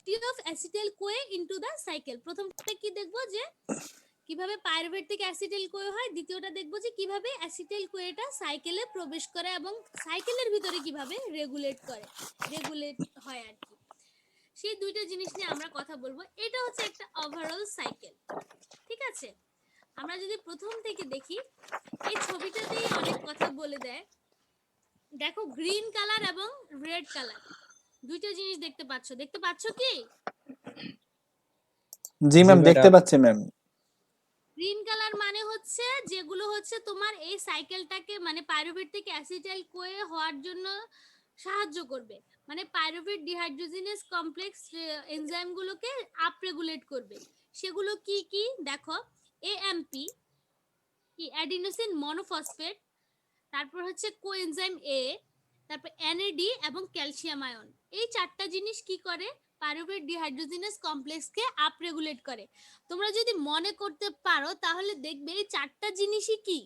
of acetyl CoA into the cycle। প্রথমটা কি দেখবো যে কিভাবে পাইরুভেট থেকে অ্যাসিটাইল কোয়ে হয়, দ্বিতীয়টা দেখবো যে কিভাবে অ্যাসিটাইল কোয়েটা সাইকেলে প্রবেশ করে এবং সাইকেলের ভিতরে কিভাবে রেগুলেট হয় আর কি। সেই দুইটা জিনিস নিয়ে আমরা কথা বলবো। এটা হচ্ছে একটা ওভারঅল সাইকেল, ঠিক আছে। আমরা যদি প্রথম থেকে দেখি, এই ছবিটাতেই অনেক কথা বলে দেয়। দেখো গ্রিন কালার এবং রেড কালার দুইটা জিনিস দেখতে পাচ্ছ কি? জি ম্যাম, দেখতে পাচ্ছি ম্যাম। গ্রিন কালার মানে হচ্ছে যেগুলো হচ্ছে তোমার এই সাইকেলটাকে মানে পাইরুভেট থেকে অ্যাসিটাইল কোয়ে হওয়ার জন্য সাহায্য করবে, মানে পাইরুভেট ডিহাইড্রোজিনেস কমপ্লেক্স এনজাইমগুলোকে আপ রেগুলেট করবে। সেগুলো কি কি দেখো, এএমপি কি অ্যাডিনোসিন মনোফসফেট, তারপর হচ্ছে কোএনজাইম এ, তারপর এনএডি এবং ক্যালসিয়াম আয়ন। এই চারটা জিনিস কি করে? পাইরুভেট ডিহাইড্রোজিনেস কমপ্লেক্সকে আপ রেগুলেট করে। তোমরা যদি মনে করতে পারো তাহলে দেখবে এই চারটা জিনিসই কি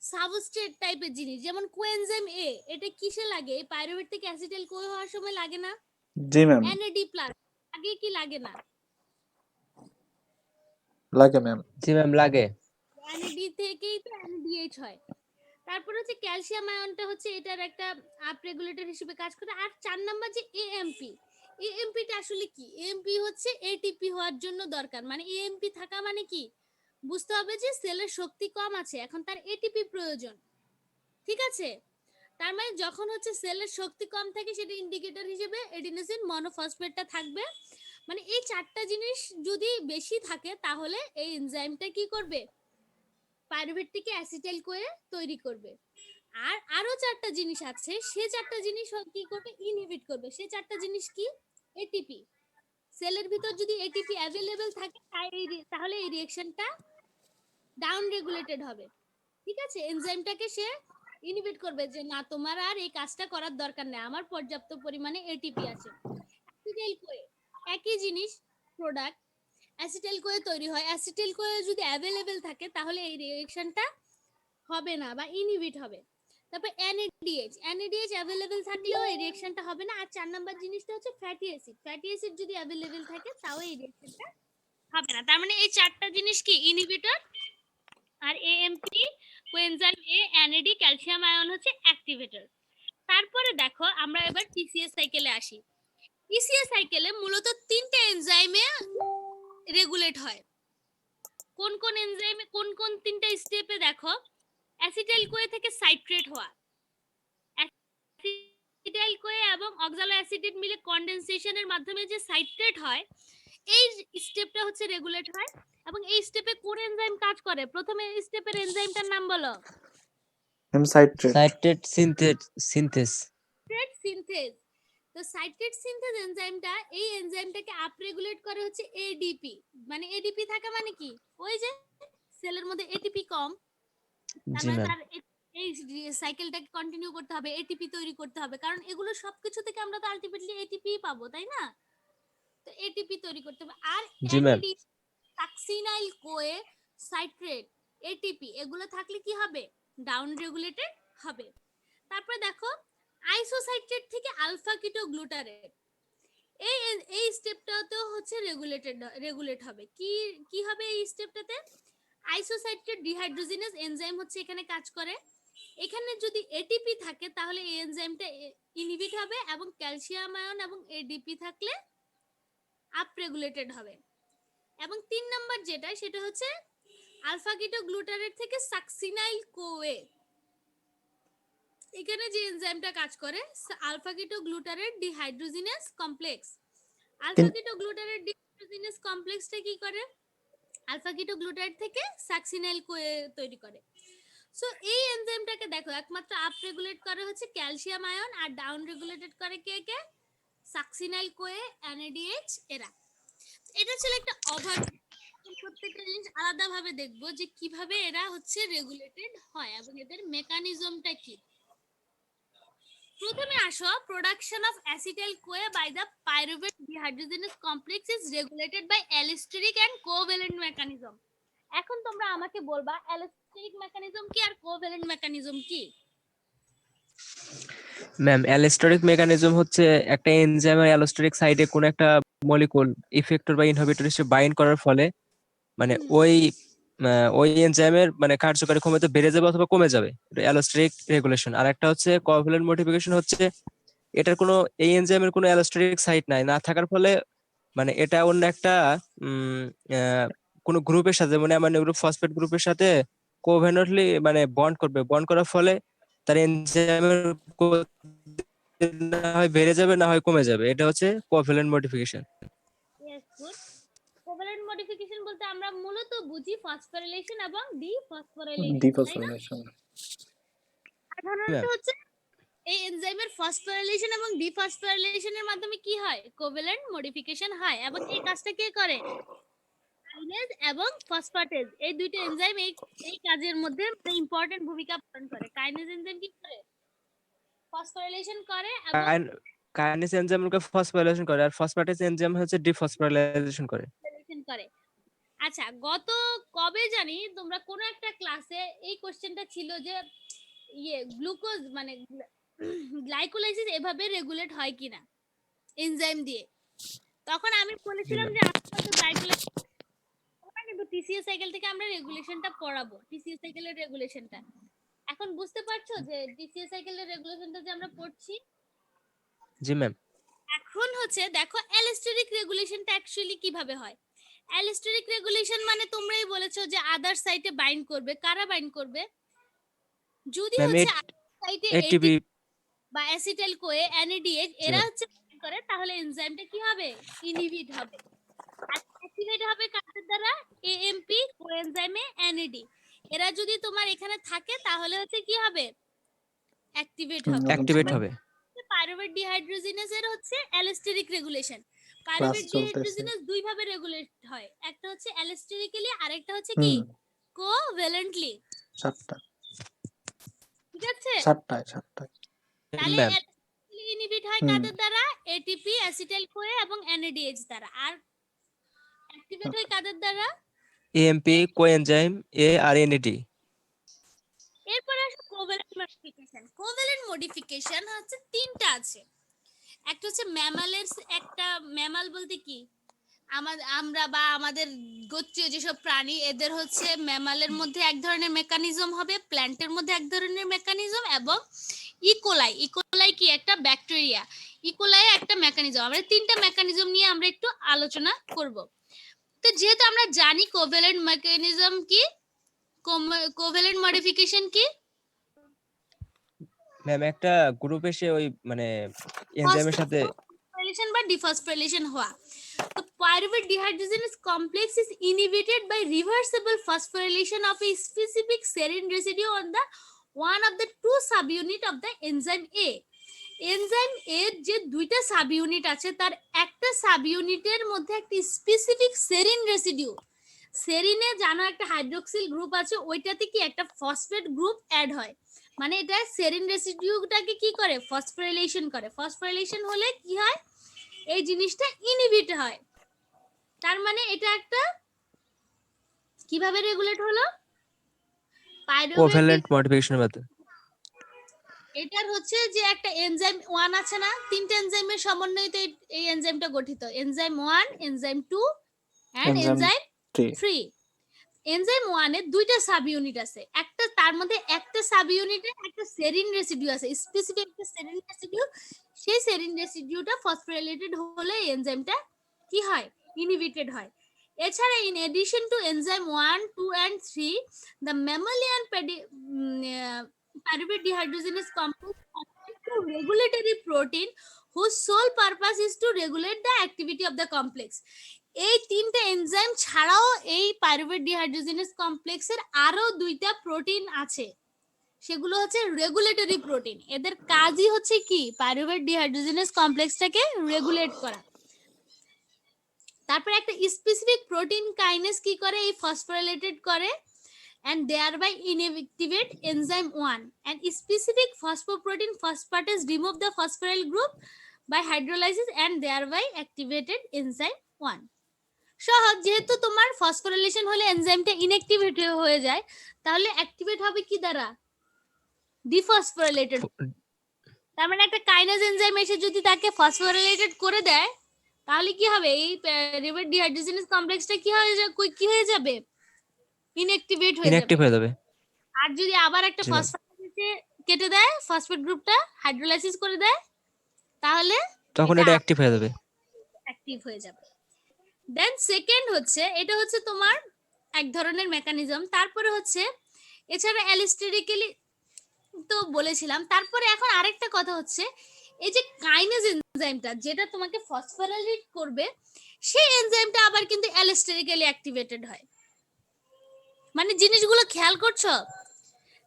সাবস্ট্রেট টাইপের জিনিস। যেমন কোএনজাইম এ, এটা কিসে লাগে? এই পাইরুভেট থেকে অ্যাসিটাইল কোয়ে হওয়ার সময় লাগে না? জি ম্যাম, এনএডি প্লাস আগে কি লাগে না? লাগে ম্যাম। জি ম্যাম, লাগে। এনএডি থেকেই তো এনএডিএইচ হয়। তারপর হচ্ছে ক্যালসিয়াম আয়নটা হচ্ছে এটার একটা আপ রেগুলেটর হিসেবে কাজ করে। আর 4 নাম্বার যে এএমপি, এএমপিটা আসলে কি? এএমপি হচ্ছে এটিপি হওয়ার জন্য দরকার। মানে এএমপি থাকা মানে কি বুঝতে হবে যে সেলের শক্তি কম আছে, এখন তার এটিপি প্রয়োজন, ঠিক আছে। তার মানে যখন হচ্ছে সেলের শক্তি কম থাকে সেটা ইন্ডিকেটর হিসেবে এডিনোসিন মনোফসফেটটা থাকবে। মানে এই চারটা জিনিস যদি বেশি থাকে তাহলে এই এনজাইমটা কি করবে? পাইরুভেট থেকে অ্যাসিটাইল কোয়ে তৈরি করবে। আর আরো চারটা জিনিস আছে, সে চারটা জিনিস কি করবে? ইনহিবিট করবে। সে চারটা জিনিস কি? এটিপি। সেলের ভিতর যদি এটিপি অ্যাভেলেবল থাকে তাহলে এই রিঅ্যাকশনটা ডাউন রেগুলেটেড হবে, ঠিক আছে। এনজাইমটাকে সে ইনহিবিট করবে যে না, তোমার আর এই কাজটা করার দরকার নেই, আমার পর্যাপ্ত পরিমাণে এটিপি আছে। অ্যাসিটাইল কোয়ে একই জিনিস, প্রোডাক্ট অ্যাসিটাইল কোয়ে তৈরি হয়। অ্যাসিটাইল কোয়ে যদি অ্যাভেলেবল থাকে তাহলে এই রিঅ্যাকশনটা হবে না বা ইনহিবিট হবে। তারপর এনএডিএইচ অ্যাভেলেবল থাকলেও এই রিঅ্যাকশনটা হবে না। আর 4 নাম্বার জিনিসটা হচ্ছে ফ্যাটি অ্যাসিড। ফ্যাটি অ্যাসিড যদি অ্যাভেলেবল থাকে তাও এই রিঅ্যাকশনটা হবে না। তার মানে এই চারটা জিনিস কি? ইনহিবিটর। আর AMP, coenzyme A, NAD, calcium ion হচ্ছে অ্যাক্টিভেটর। তারপরে দেখো আমরা এবার টিসিএস সাইকেলে আসি। টিসিএস সাইকেলে মূলত তিনটে এনজাইমে রেগুলেট হয়। কোন কোন এনজাইমে কোন কোন তিনটা স্টেপে দেখো, অ্যাসিটাইল কোয়ে থেকে সাইট্রেট হওয়া, অ্যাসিটাইল কোয়ে এবং অক্সালো অ্যাসিটেট মিলে কনডেনসেশনের মাধ্যমে যে সাইট্রেট হয়, এই স্টেপটা হচ্ছে রেগুলেট হয়। এবং এই স্টেপে কোন এনজাইম কাজ করে? প্রথমে স্টেপের এনজাইমটার নাম বলো। সাইট্রেট। Citrate synthase. সাইট্রেট সিনথেজ। তো সাইট্রেট সিনথেজ এনজাইমটা, এই এনজাইমটাকে আপ রেগুলেট করে হচ্ছে এডিপি। মানে এডিপি থাকা মানে কি? ওই যে সেলের মধ্যে এটিপি কম, তার জি মানে ম্যাম। তার এই সাইকেলটাকে কন্টিনিউ করতে হবে, এটিপি তৈরি করতে হবে, কারণ এগুলো সবকিছু থেকে আমরা তো আলটিমেটলি এটিপি পাবো, তাই না? তো এটিপি তৈরি করতে হবে। আর জি ma'am. NAD, succinyl Koi, citrate, ATP এগুলো থাকলে কি হবে? ডাউন রেগুলেটেড হবে। তারপর দেখো আইসোসাইট্রেট থেকে আলফা কিটো গ্লুটারেট, এই এই স্টেপটাতেও হচ্ছে রেগুলেট হবে। কি কি হবে এই স্টেপটাতে? আইসোসাইট্রেট ডিহাইড্রোজিনেস এনজাইম হচ্ছে এখানে কাজ করে। এখানে যদি এটিপি থাকে তাহলে এই এনজাইমটা ইনহিবিট হবে এবং ক্যালসিয়াম আয়ন এবং এডিপি থাকলে আপ রেগুলেটেড হবে। এবং 3 নাম্বার যেটা, সেটা হচ্ছে আলফা কিটো গ্লুটারেট থেকে সাকসিনাইল কোয়ে। এখানে যে এনজাইমটা কাজ করে আলফা কিটো গ্লুটারেট ডিহাইড্রোজিনেস কমপ্লেক্স। আলফা কিটো গ্লুটারেট ডিহাইড্রোজিনেস কমপ্লেক্সটা কি করে? আলফা কিটো গ্লুটারেট থেকে সাকসিনাইল কোয়ে তৈরি করে। সো এই এনজাইমটাকে দেখো একমাত্র আপ রেগুলেট করে হচ্ছে ক্যালসিয়াম আয়ন, আর ডাউন রেগুলেটেড করে কে কে? সাকসিনাইল কোয়ে, এনএডিএইচ এরা। এটা ছিল একটা ওভার, প্রত্যেকটা জিনিস আলাদাভাবে দেখবো যে কিভাবে এরা হচ্ছে রেগুলেটেড হয় এবং এদের মেকানিজমটা কি। প্রথমে আসো, production of acetyl CoA by the pyruvate dehydrogenase complex is regulated by allosteric and covalent mechanism. এখন তোমরা আমাকে বলবা অ্যালিস্টেরিক মেকানিজম কি আর কোভ্যালেন্ট মেকানিজম কি? ম্যাম অ্যালোস্টেরিক মেকানিজম হচ্ছে একটা এনজাইমের অ্যালোস্টেরিক সাইডে কোন একটা মলিকুল ইফেক্টর বা ইনহিবিটর হিসেবে বাইন্ড করার ফলে মানে হুম, ওই এনজাইমের মানে কার্যকারী ক্ষমতা বেড়ে যাবে অথবা কমে যাবে, অ্যালোস্টেরিক রেগুলেশন। আর একটা হচ্ছে কোভ্যালেন্ট মডিফিকেশন, হচ্ছে এটার কোনো এই এনজাইমের কোনো অ্যালোস্টেরিক সাইট নাই, না থাকার ফলে মানে এটা অন্য একটা উম আহ, কোনো গ্রুপের সাথে মানে অ্যামাইনো গ্রুপ ফসফেট গ্রুপের সাথে কোভ্যালেন্টলি মানে বন্ড করবে, বন্ড করার ফলে তার এনজাইমের না হয় বেড়ে যাবে না হয় কমে যাবে, এটা হচ্ছে covalent modification. Yes, good. Covalent modification বলতে আমরা মূলত বুঝি ফসফোরিলেশন এবং ডিফসফোরাইলেশন, তাই না? ডিফসফোরিলেশন। সাধারণত ম্যাম হচ্ছে এই এনজাইমের ফসফোরাইলেশন এবং ডিফসফোরাইলেশনের মাধ্যমে কি হয়? কোভ্যালেন্ট মডিফিকেশন হয়। এবং এই কাজটা কে করে? কাইনেজ এবং ফসফেটেজ, এই দুইটা এনজাইম এই কাজের মধ্যে ইম্পর্টেন্ট ভূমিকা পালন করে। কাইনেজ এনজাইম কি করে? ফসফোরাইলেশন করে এবং কাইনেস এনজাইমকে ফসফোরাইলেশন করে, আর ফসফেটেজ এনজাইম হচ্ছে ডিফসফোরাইলেশন করে। ফসফোরাইলেশন করে। আচ্ছা, গত কবে জানি তোমরা কোন একটা ক্লাসে এই কোশ্চেনটা ছিল যে গ্লুকোজ মানে গ্লাইকোলাইসিস এভাবে রেগুলেট হয় কিনা এনজাইম দিয়ে। তখন আমি জি বলেছিলাম ম্যাম। যে আমরা তো গ্লাইকোলাইসিস কিন্তু টিসিএস সাইকেল থেকে আমরা রেগুলেশনটা পড়াবো, টিসিএস সাইকেলের রেগুলেশনটা। এখন বুঝতে পারছো যে টিসিএস সাইকেলের রেগুলেশনটা যে আমরা পড়ছি? জি ম্যাম। এখন হচ্ছে দেখো অ্যালোস্টেরিক রেগুলেশনটা অ্যাকচুয়ালি কিভাবে হয়। অ্যালোস্টেরিক রেগুলেশন মানে তোমরাই বলেছো যে আদার সাইটে বাইন্ড করবে। কারা বাইন্ড করবে? যদি ম্যাম হচ্ছে সাইটে এটিপি। বা অ্যাসিটাইল কোয়ে NADH জি এরা ম্যাম। হচ্ছে bind করে, তাহলে এনজাইমটা কি হবে? ইনহিবিট হবে। আর অ্যাক্টিভেট হবে কাদের দ্বারা? AMP কোএনজাইমে NAD। এরা যদি তোমার এখানে থাকে তাহলে হচ্ছে কি হবে? অ্যাক্টিভেট হবে। অ্যাক্টিভেট তারপর হবে। পাইরুভেট ডিহাইড্রোজিনেজ এর হচ্ছে অ্যালোস্টেরিক রেগুলেশন। ক্লাস পাইরুভেট চলতেছে। ডিহাইড্রোজিনেজ দুই ভাবে রেগুলেট হয়, একটা হচ্ছে অ্যালোস্টেরিক্যালি আর একটা হচ্ছে কি হুম, কোভ্যালেন্টলি। 7টা। ঠিক আছে? 7টায়। তাহলে ম্যাম অ্যালোস্টেরিক্যালি ইনহিবিট হয় হুম, কাদের দ্বারা? ATP অ্যাসিটাইল কোয়ে এবং NADH দ্বারা। আর অ্যাক্টিভেট হয় কাদের দ্বারা? এএমপি কোএনজাইম এ আর এনএডি। এরপরে আসে কোভ্যালেন্ট মডিফিকেশন। কোভ্যালেন্ট মডিফিকেশন হচ্ছে তিনটা আছে। একটা হচ্ছে ম্যামালের, একটা ম্যামাল বলতে কি আমরা বা আমাদের গোত্রীয় যেসব প্রাণী এদের হচ্ছে ম্যামালের মধ্যে এক ধরনের মেকানিজম হবে, প্ল্যান্টের মধ্যে এক ধরনের মেকানিজম, এবং ইকোলাই কি একটা ব্যাকটেরিয়া, ইকোলাই একটা মেকানিজম। আমরা তিনটা মেকানিজম নিয়ে আমরা একটু আলোচনা করব। তো যেহেতু আমরা জানি কোভ্যালেন্ট মেকানিজম কি, কোভ্যালেন্ট মডিফিকেশন কি, ম্যাম একটা গ্রুপ এসে ওই মানে এনজাইমের সাথে। ফসফোরাইলেশন বা ডিফসফোরাইলেশন হওয়া। তো pyruvate dehydrogenase complex is inhibited by reversible phosphorylation of a specific serine residue on the one of the two subunit of the enzyme A. Enzyme এর যে দুইটা সাব ইউনিট আছে তার একটা সাব ইউনিটের মধ্যে একটি স্পেসিফিক সেরিন রেসিডিউ, সেরিনে জানো একটা হাইড্রোক্সিল গ্রুপ আছে, ওইটাতে কি একটা ফসফেট গ্রুপ অ্যাড হয়, মানে এটা সেরিন রেসিডিউটাকে কি করে? ফসফোরাইলেশন করে। ফসফোরাইলেশন হলে কি হয়? এই জিনিসটা ইনহিবিট হয়। তার মানে এটা একটা কিভাবে রেগুলেট হলো? পাইরুভেট কোভ্যালেন্ট মডিফিকেশনের মাধ্যমে। এটার হচ্ছে যে একটা এনজাইম 1 আছে না, তিনটা এনজাইমের সমন্বয়ে এই এনজাইমটা গঠিত। Enzyme 1, enzyme 2 and enzyme enzyme 3। 3। Enzyme 1 এর দুইটা সাব ইউনিট আছে, একটা তার মধ্যে একটা সাব ইউনিটে একটা সেরিন রেসিডিউ আছে, স্পেসিফিক একটা সেরিন রেসিডিউ। সেই সেরিন রেসিডিউটা ফসফোরাইলেটেড হলে এনজাইমটা কি হয়? ইনহিবিটেড হয়। এছাড়া in addition to enzyme 1, 2 and 3, the mammalian pyruvate dehydrogenase complex contains two regulatory protein whose sole purpose is to regulate the activity of the complex. এই তিনটা এনজাইম ছাড়াও এই পাইরুভেট ডিহাইড্রোজেনেস কমপ্লেক্সের আরো দুইটা প্রোটিন আছে, সেগুলো হচ্ছে রেগুলেটরি প্রোটিন। এদের কাজই হচ্ছে কি? পাইরুভেট ডিহাইড্রোজেনেস কমপ্লেক্সটাকে রেগুলেট করা। তারপর একটা স্পেসিফিক প্রোটিন কাইনেস কি করে? এই ফসফোরাইলেটেড করে and thereby inactivate enzyme 1, and specific phosphoprotein phosphatase remove the phosphoryl group by hydrolysis and thereby activated enzyme 1. সহজ, যেহেতু তোমার ফসফোরাইলেশন হলে এনজাইমটা ইনঅ্যাক্টিভেট হয়ে যায়, তাহলে অ্যাক্টিভেট হবে কি দ্বারা? ডিফসফোরাইলেটেড তার মানে একটা কাইনেজ এনজাইম এসে যদি তাকে ফসফোরাইলেটেড করে দেয় তাহলে কি হবে, এই রিভার ডিহাইড্রোজেনেজ কমপ্লেক্সটা কি হয়ে যাবে, ইনঅ্যাক্টিভেট হয়ে যাবে। ইনঅ্যাক্টিভ হয়ে যাবে। আর যদি আবার একটা জি ম্যাম। ফসফেটে কেটে দেয়, ফসফেট গ্রুপটা হাইড্রোলাইসিস করে দেয়, তাহলে তখন এটা অ্যাক্টিভ হয়ে যাবে। অ্যাক্টিভ হয়ে যাবে। দেন সেকেন্ড হচ্ছে, এটা হচ্ছে তোমার এক ধরনের মেকানিজম। তারপরে হচ্ছে এছাড়া অ্যালিস্টেরিক্যালি তো বলেছিলাম। তারপরে এখন আরেকটা কথা হচ্ছে, এই যে কাইনেজ এনজাইমটা যেটা তোমাকে ফসফোরাইলেট করবে, সেই এনজাইমটা আবার কিন্তু অ্যালিস্টেরিক্যালি অ্যাক্টিভেটেড হয়। মানে জিনিসগুলো খেয়াল করছো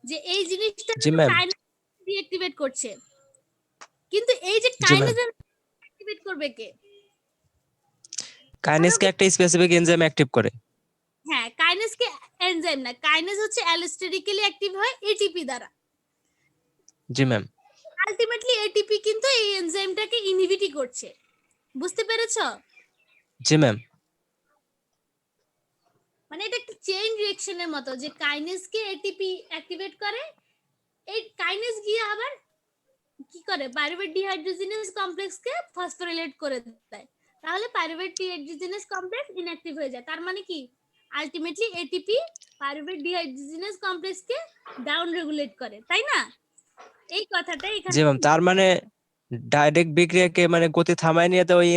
যে এই জিনিসটা জি ম্যাম। কাইনেজ ডিঅ্যাক্টিভেট করছে, কিন্তু এই যে জি ম্যাম। কাইনেজ অ্যাক্টিভেট করবে কে? কাইনেজকে একটা স্পেসিফিক এনজাইম অ্যাক্টিভ করে। হ্যাঁ, কাইনেজ কে এনজাইম না, কাইনেজ হচ্ছে অ্যালিস্টেরিক্যালি অ্যাক্টিভ হয় এটিপি দ্বারা। জি ম্যাম। আলটিমেটলি এটিপি কিন্তু এই এনজাইমটাকে ইনহিবিটই করছে। বুঝতে পেরেছো? জি ম্যাম। মানে এটা একটা চেইন রিঅ্যাকশনের মতো, যে কাইনেজ কে এটিপি অ্যাক্টিভেট করে, এই কাইনেজ গিয়ে আবার কি করে, পাইরুভেট ডিহাইড্রোজেনেজ কমপ্লেক্স কে ফসফোরাইলেট করে দেয়। তাহলে পাইরুভেট ডিহাইড্রোজেনেজ কমপ্লেক্স ইনঅ্যাক্টিভ হয়ে যায়। তার মানে কি, ultimately ATP pyruvate dehydrogenase complex কে ডাউন রেগুলেট করে, তাই না? এই কথাটা এখানে জি ম্যাম। তার মানে ডাইরেক্ট বিক্রিয়াকে মানে গতি থামায় নিয়ে দেয়, ওই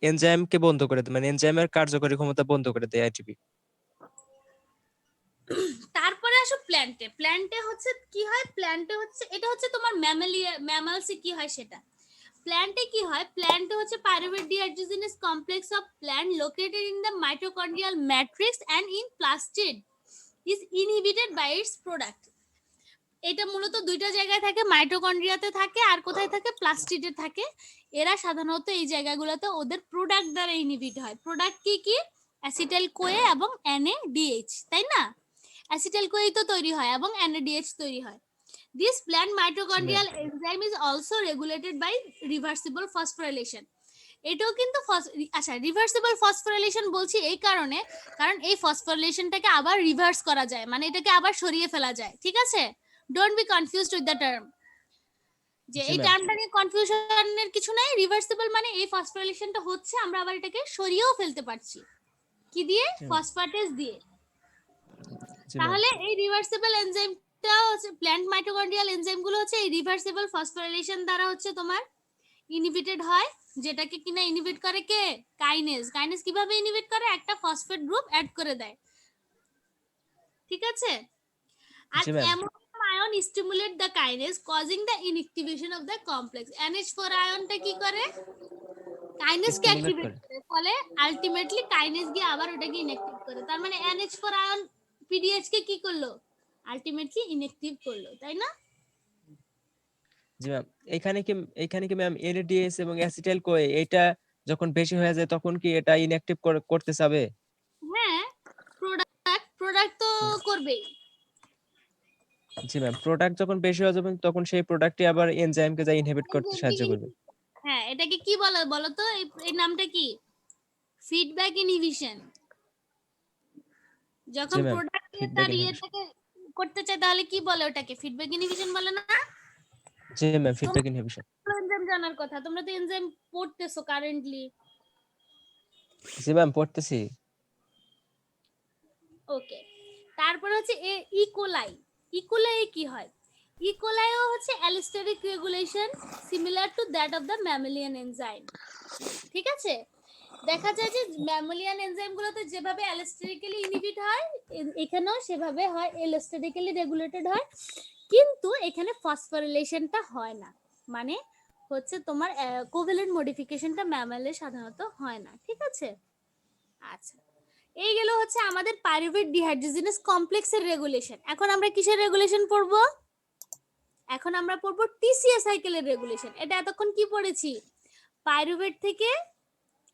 এনজাইমকে বন্ধ করে দেয়, মানে এনজাইমের কার্যকরী ক্ষমতা বন্ধ করে দেয় আইটিপি। তারপরে আসো প্ল্যান্টে। প্ল্যান্টে হচ্ছে কি হয়, প্ল্যান্টে হচ্ছে এটা হচ্ছে তোমার ম্যামালসে কি হয় সেটা। প্ল্যান্টে কি হয়, প্ল্যান্টে হচ্ছে pyruvate dehydrogenase complex of plant located in the mitochondrial matrix and in plastid is inhibited by its product. এটা মূলত দুইটা জায়গায় থাকে, মাইটোকন্ড্রিয়াতে থাকে আর কোথায় থাকে, প্লাস্টিডে থাকে। এরা সাধারণত এই জায়গাগুলোতে ওদের প্রোডাক্ট দ্বারা ইনহিবিট হয়। প্রোডাক্ট কি কি, অ্যাসিটাইল কোয়ে এবং NADH, তাই না? অ্যাসিটাইল কোয়ে তো তৈরি হয় এবং NADH তৈরি হয়। This plant mitochondrial enzyme is also regulated by reversible phosphorylation. এটাও কিন্তু আচ্ছা, রিভার্সিবল ফসফোরাইলেশন বলছি এই কারণে, কারণ এই ফসফোরাইলেশনটাকে আবার রিভার্স করা যায়, মানে এটাকে আবার সরিয়ে ফেলা যায়। ঠিক আছে, don't be confused with the term, যে জি এই ম্যাম। টার্মটা নিয়ে কনফিউশনের কিছু নাই। রিভার্সিবল মানে এই ফসফোরাইলেশনটা হচ্ছে, আমরা আবার এটাকে সরিয়েও ফেলতে পারছি। কি দিয়ে? ফসফেটেজ দিয়ে। জি ম্যাম। তাহলে এই রিভার্সিবল এনজাইমটা হচ্ছে, প্ল্যান্ট মাইটোকন্ড্রিয়াল এনজাইমগুলো হচ্ছে এই রিভার্সিবল ফসফোরাইলেশন দ্বারা হচ্ছে তোমার ইনহিবিটেড হয়। যেটাকে কিনা ইনহিবিট করে কে? কাইনেজ। কাইনেজ কিভাবে ইনহিবিট করে? একটা ফসফেট গ্রুপ অ্যাড করে দেয়। ঠিক আছে, আর জি ma'am. Ammonium ion stimulate the kinase causing the inactivation of the complex. NH4 আয়নটা কি করে? কাইনেজকে স্টিমুলেট অ্যাক্টিভেট করে। করে, ফলে আলটিমেটলি কাইনেজ গিয়ে আবার ওটাকে ইনঅ্যাক্টিভ করে। তার মানে NH4 আয়ন PDH কে কি করলো? আলটিমেটলি ইনঅ্যাক্টিভ করলো, তাই না? জি ম্যাম। এখানে কি ম্যাম এনএডিএস এবং অ্যাসিটাইল কোয়ে এটা যখন বেশি হয়ে যায় তখন কি এটা ইনঅ্যাক্টিভ করতে চাবে? হ্যাঁ, প্রোডাক্ট তো করবেই। জি ম্যাম। প্রোডাক্ট যখন বেশি হয়ে যাবে তখন সেই প্রোডাক্টই আবার এনজাইমকে যা ইনহিবিট করতে সাহায্য করবে। হ্যাঁ, এটাকে কি বলে বলো তো, এই নামটা কি? Feedback inhibition. জি যখন ম্যাম। প্রোডাক্ট ফিডব্যাক তার ইনহিবিশন। ইয়েটাকে করতে চায় তাহলে কি বলে ওটাকে? ফিডব্যাক ইনহিবিশন বলে না? জি ম্যাম। তোমরা ফিডব্যাক ইনহিবিশন। এনজাইম জানার কথা, তোমরা তো এনজাইম পড়তেছো কারেন্টলি। জি ম্যাম, পড়তেছি। ওকে, তারপর হচ্ছে ইকোলাই। ইকোলাই কি হয়? ইকোলাইও হচ্ছে allosteric regulation similar to that of the mammalian enzyme. ঠিক আছে, দেখা যায় যে ম্যামালিয়ান এনজাইমগুলোতে যেভাবে অ্যালিস্টেরিক্যালি ইনহিবিট হয়, এখানেও সেভাবে হয়, অ্যালিস্টেরিক্যালি রেগুলেটেড হয়, কিন্তু এখানে ফসফোরিলেশনটা হয় না। মানে হচ্ছে তোমার কোভ্যালেন্ট মডিফিকেশনটা ম্যামালে সাধারণত হয় না। ঠিক আছে, আচ্ছা, এই গেল হচ্ছে আমাদের পাইরুভেট ডিহাইড্রোজেনেজ কমপ্লেক্সের রেগুলেশন। এখন আমরা কিসের রেগুলেশন পড়বো? এখন আমরা পড়বো টিসিএ সাইকেলের রেগুলেশন। এটা এতক্ষণ কি পড়েছি? পাইরুভেট থেকে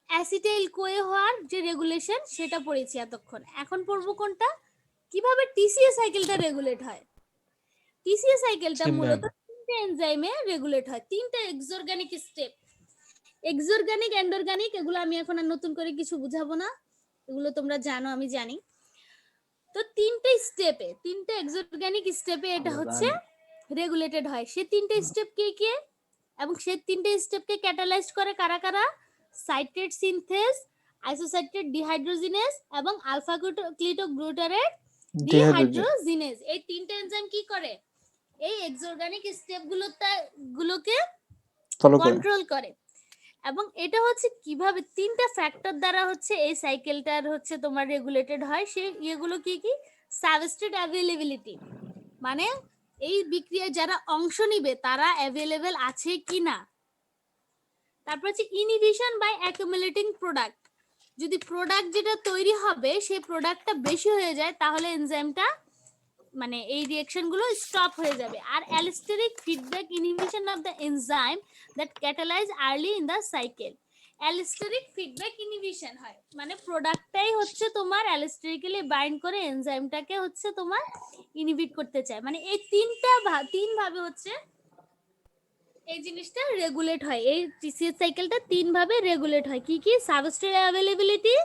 অ্যাসিটাইল কোয়ে হওয়ার যে রেগুলেশন সেটা পড়েছি এতক্ষণ। এখন পড়বো কোনটা? কিভাবে টিসিএ সাইকেলটা রেগুলেট হয়। টিসিএ সাইকেলটা জি ম্যাম। মূলত তিনটে এনজাইমে রেগুলেট হয়, তিনটে এক্সঅর্গানিক স্টেপ। এক্সঅর্গানিক, এন্ডঅর্গানিক, এগুলো আমি এখন আর নতুন করে কিছু বুঝাবো না, এগুলো তোমরা জানো, আমি জানি। তো তিনটে এক্সঅর্গানিক স্টেপে এটা হচ্ছে রেগুলেটেড হয়। সে তিনটে স্টেপ কি কি? এবং সেই তিনটে স্টেপকে ক্যাটালাইজড করে কারা কারা? সাইট্রেট সিনথেস, আইসোসাইট্রেট ডিহাইড্রোজিনেজ এবং আলফা ক্লিটোগ্লুটারেট ডিহাইড্রোজিনেজ। এই তিনটে এনজাইম কি করে? এই এক্সঅর্গানিক স্টেপ গুলোকে ফলো করে কন্ট্রোল করে। এবং এটা হচ্ছে কিভাবে তিনটা ফ্যাক্টর দ্বারা হচ্ছে এই সাইকেলটার হচ্ছে তোমার রেগুলেটেড হয়। সেই এগুলো কি কি? সাবস্ট্রেট অ্যাভেলেবিলিটি, মানে এই বিক্রিয়ায় যারা অংশ নিবে তারা অ্যাভেলেবেল আছে কিনা। তারপর হচ্ছে ইনহিবিশন বাই অ্যাকুমুলেটিং প্রোডাক্ট, যদি প্রোডাক্ট যেটা তৈরি হবে সেই প্রোডাক্টটা বেশি হয়ে যায় তাহলে এনজাইমটা মানে এই রিঅ্যাকশন গুলো স্টপ হয়ে যাবে। আর allosteric feedback inhibition of the enzyme that catalyse early in the cycle. Allosteric feedback inhibition হয় মানে প্রোডাক্টটাই হচ্ছে তোমার অ্যালিস্টেরিক্যালি বাইন্ড করে এনজাইমটাকে হচ্ছে তোমার ইনহিবিট করতে চায়। মানে এই তিন ভাবে হচ্ছে এই জিনিসটা রেগুলেট হয়। এই টিসিএস সাইকেলটা তিন ভাবে রেগুলেট হয়। কি কি? Substrate availability,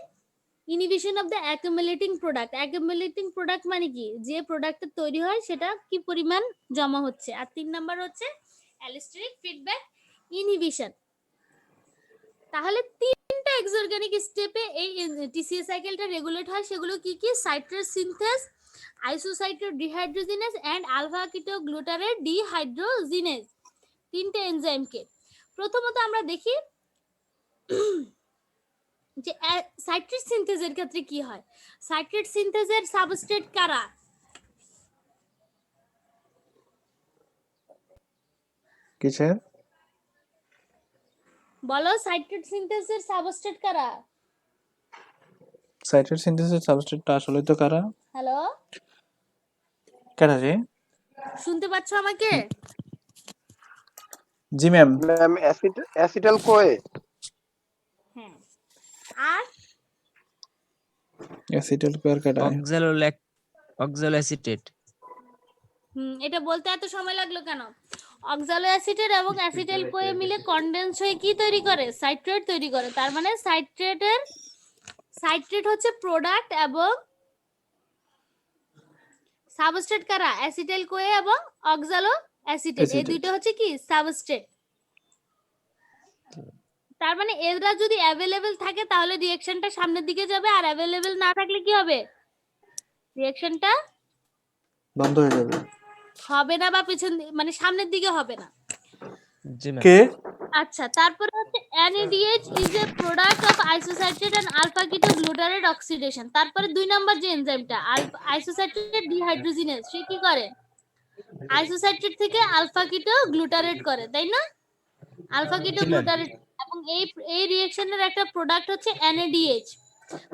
inhibition of the accumulating product. Accumulating product মানে কি? যে প্রোডাক্টটা তৈরি হয় সেটা কি পরিমাণ জমা হচ্ছে। আর 3 নাম্বার হচ্ছে অ্যালিস্টেরিক ফিডব্যাক ইনহিবিশন। তাহলে তিনটা এক্সঅর্গানিক স্টেপে এই টিসিএস সাইকেলটা রেগুলেট হয়। সেগুলো কি কি? Citrate synthase, isocitrate dehydrogenase and alpha ketoglutarate dehydrogenase, তিনটে এনজাইমকে। প্রথমত আমরা দেখি যে সাইট্রেট সিনথেসের ক্ষেত্রে কি হয়। সাইট্রেট সিনথেসের সাবস্ট্রেট কারা? কিসের? বলো, সাইট্রেট সিনথেসের সাবস্ট্রেট কারা? সাইট্রেট সিনথেসিস সাবস্ট্রেটটা আসলে তো কারা? হ্যালো, কারা রে? শুনতে পাচ্ছ আমাকে? জি ম্যাম। Ma'am acetyl CoA. হ্যাঁ, আর অ্যাসিটাইল কোয়ার কাটা। অক্সালো অ্যাসিটেট। এটা বলতে এত সময় লাগলো কেন? অক্সালো অ্যাসিটেট এবং অ্যাসিটাইল কোয়ে মিলে কনডেন্স হয়ে কি তৈরি করে? সাইট্রেট তৈরি করে। তার মানে সাইট্রেট হচ্ছে প্রোডাক্ট এবং সাবস্ট্রেট কারা? অ্যাসিটাইল কোয়ে এবং অক্সালো অ্যাসিটেট, এই দুইটা হচ্ছে কি? সাবস্ট্রেট। তার মানে এরা যদি অ্যাভেলেবেল থাকে তাহলে রিঅ্যাকশনটা সামনের দিকে যাবে, আর অ্যাভেলেবেল না থাকলে কি হবে? রিঅ্যাকশনটা বন্ধ হয়ে যাবে। হবে না, বা পিছন মানে সামনের দিকে হবে না। জি ম্যাম। কে? আচ্ছা, তারপরে হচ্ছে NADH is a product of isocitrate and alpha ketoglutarate oxidation. তারপরে 2 নাম্বার যে এনজাইমটা আইসোসাইট্রেট ডিহাইড্রোজিনেজ, সে কি করে? আইসোসাইট্রেট থেকে আলফা কিটোগ্লুটারেট করে, তাই না? আলফা কিটোগ্লুটারেট, এবং এই রিঅ্যাকশনের একটা প্রোডাক্ট হচ্ছে NADH।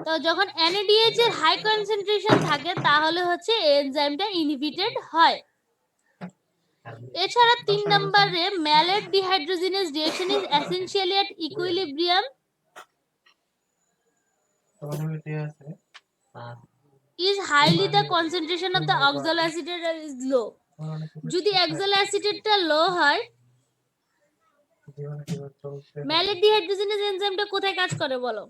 তো যখন NADH এর হাই কনসেন্ট্রেশন থাকে তাহলে হচ্ছে এনজাইমটা ইনহিবিটেড হয়। এছাড়া 3 নম্বরে mallet dehydrogenase reaction is essentially at equilibrium is highly the concentration of the oxaloacetate is low. যদি oxaloacetate লো হয়, ম্যালেট ডিহাইড্রোজিনেজ এনজাইমটা কোথায় কাজ করে বলো?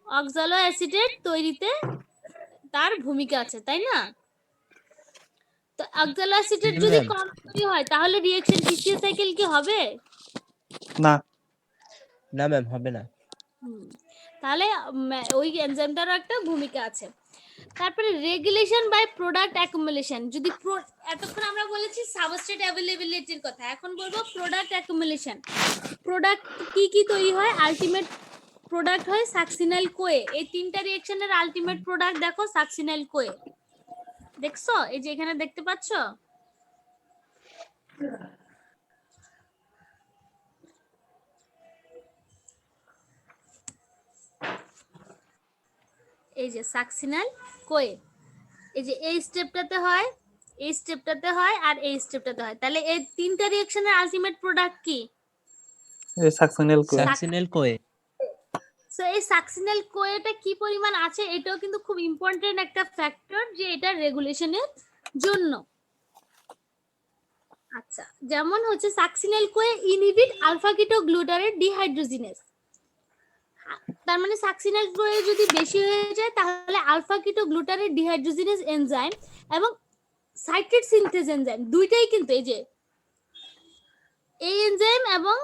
অক্সালোঅ্যাসিটেট তৈরিতে তার ভূমিকা আছে, তাই না? তো অক্সালোঅ্যাসিটেট যদি কম তৈরি হয় তাহলে রিঅ্যাকশন টিসিএস সাইকেল কি হবে? না, না ম্যাম, হবে না। তাহলে ওই এনজাইমটারও একটা ভূমিকা আছে। তারপরে রেগুলেশন বাই প্রোডাক্ট অ্যাকুমুলেশন। যদি এতক্ষণ আমরা বলেছি সাবস্ট্রেট অ্যাভেলেবিলিটির কথা, এখন বলবো প্রোডাক্ট অ্যাকুমুলেশন। প্রোডাক্ট কি কি তৈরি হয়? আলটিমেট প্রোডাক্ট হয় সাকসিনাইল কোয়ে। এই তিনটা রিঅ্যাকশনের আলটিমেট প্রোডাক্ট দেখো সাকসিনাইল কোয়ে। দেখছো? এই যে এখানে দেখতে পাচ্ছ, এই যে সাকসিনাইল কোয়ে। এই যে এই স্টেপটাতে হয়, এই স্টেপটাতে হয়, আর এই স্টেপটাতে হয়। তাহলে এই তিনটা রিঅ্যাকশনের আলটিমেট প্রোডাক্ট কি? এই succinyl Koi. Succinyl Koi. So এই সাকসিনাইল কোয়েটা কি পরিমাণ আছে এটাও কিন্তু খুব ইম্পর্টেন্ট একটা ফ্যাক্টর, যে এটা রেগুলেশনের জন্য। আচ্ছা, যেমন হচ্ছে succinyl Koi inhibit alpha ketoglutarate dehydrogenase. তার মানে সাকসিনাইল কোয়ে যদি বেশি হয়ে যায় তাহলে আলফা কিটোগ্লুটারেট ডিহাইড্রোজিনেজ এনজাইম এবং সাইট্রেট সিনথেজ এনজাইম দুইটাই কিন্তু এই যে এই এনজাইম এবং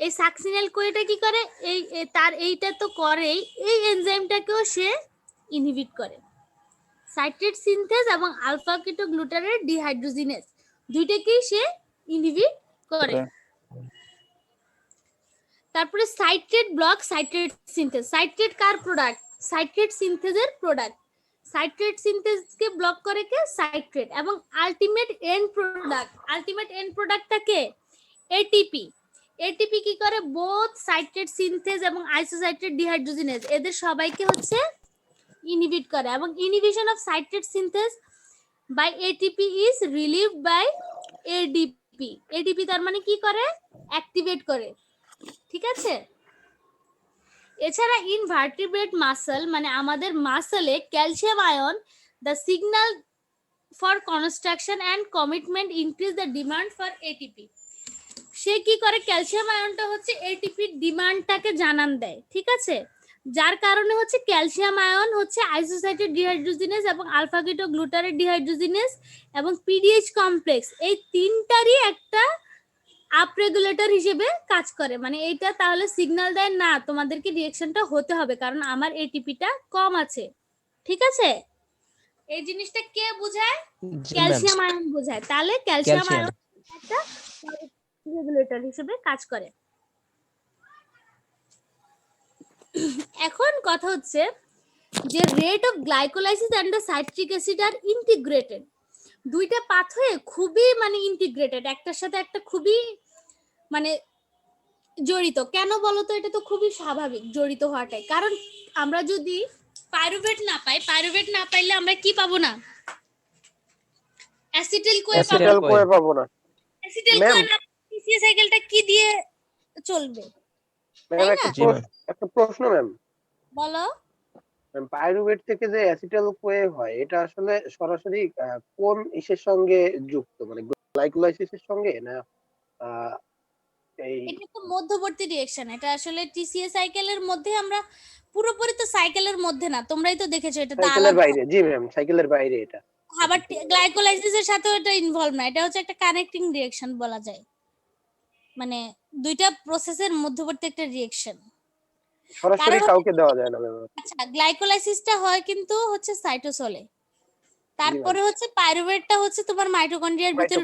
এই সাকসিনাল কোয়েটা কি করে তার এইটা তো করেই এই এনজাইমটাকেও সে ইনহিবিট করে সাইট্রেট সিনথেজ এবং আলফা কিটো গ্লুটারেট ডিহাইড্রোজিনেজ দুইটাকেই সে ইনহিবিট করে তারপরে citrate block citrate synthase citrate কার প্রোডাক্ট সাইট্রেট সিনথেজের প্রোডাক্ট সাইট্রেট সিনথেজকে ব্লক করে কে সাইট্রেট এবং আলটিমেট এন্ড প্রোডাক্টটা কে এটিপি এটিপি কি করে বোথ সাইট্রেট সিনথেজ এবং আইসোসাইট্রেট ডিহাইড্রোজিনেজ এদের সবাইকে হচ্ছে ইনহিবিট করে এবং inhibition of citrate synthase by ATP is relieved by ADP ADP তার মানে কি করে অ্যাক্টিভেট করে ঠিক আছে এছাড়া ইনভার্টিব্রেট মাসল মানে আমাদের মাসলে calcium ion the signal for construction and commitment increase the demand for ATP সে কি করে ক্যালসিয়াম আয়নটা হচ্ছে এটিপির ডিমান্ডটাকে জানান দেয় ঠিক আছে যার কারণে হচ্ছে ক্যালসিয়াম আয়ন হচ্ছে আইসোসাইটেড ডিহাইড্রোজিনেজ এবং আলফা কিটো গ্লুটারেট ডিহাইড্রোজিনেজ এবং পিডিএইচ কমপ্লেক্স এই তিনটারই একটা আপ রেগুলেটর হিসেবে কাজ করে মানে এইটা তাহলে সিগন্যাল দেয় না তোমাদেরকে রিঅ্যাকশনটা হতে হবে কারণ আমার এটিপিটা কম আছে ঠিক আছে এই জিনিসটা কে বোঝায় ক্যালসিয়াম আয়ন বোঝায় তাহলে ক্যালসিয়াম আয়ন একটা রেগুলেটর হিসেবে কাজ করে এখন কথা হচ্ছে যে rate of glycolysis and the citric acid are integrated দুইটা পাথওয়ে খুবই মানে ইন্টিগ্রেটেড একটার সাথে একটা খুবই মানে জড়িত কেন বলতো এটা তো খুবই স্বাভাবিক জড়িত হওয়াটাই কারণ আমরা যদি পাইরুভেট না পাইলে আমরা কি পাবো না অ্যাসিটাইল কোয়ে পাবো না অ্যাসিটাইল কোয়ে না পিসিএ সাইকেলটা কি দিয়ে চলবে ম্যাম একটা প্রশ্ন ম্যাম বলো পাইরুভেট থেকে যে অ্যাসিটাইল কোয়ে হয় এটা আসলে সরাসরি কোন ইসের সঙ্গে যুক্ত মানে গ্লাইকোলাইসিসের সঙ্গে না এটা তো মধ্যবর্তী রিঅ্যাকশন এটা আসলে টিসিএ সাইকেলের মধ্যে আমরা পুরোপুরি তো সাইকেলের মধ্যে না তোমরাই তো দেখেছো এটা তো সাইকেলের বাইরে জি ম্যাম সাইকেলের বাইরে এটা আবার গ্লাইকোলাইসিসের সাথে এটা ইনভলভ না এটা হচ্ছে একটা কানেক্টিং রিঅ্যাকশন বলা যায় মানে দুইটা প্রসেসের মধ্যবর্তী একটা রিঅ্যাকশন সরাসরি কাউকে দেওয়া যায় না ম্যাম আচ্ছা গ্লাইকোলাইসিসটা হয় কিন্তু হচ্ছে সাইটোসলে তারপরে হচ্ছে পাইরুভেটটা হচ্ছে তোমার মাইটোকন্ড্রিয়ার ভিতরে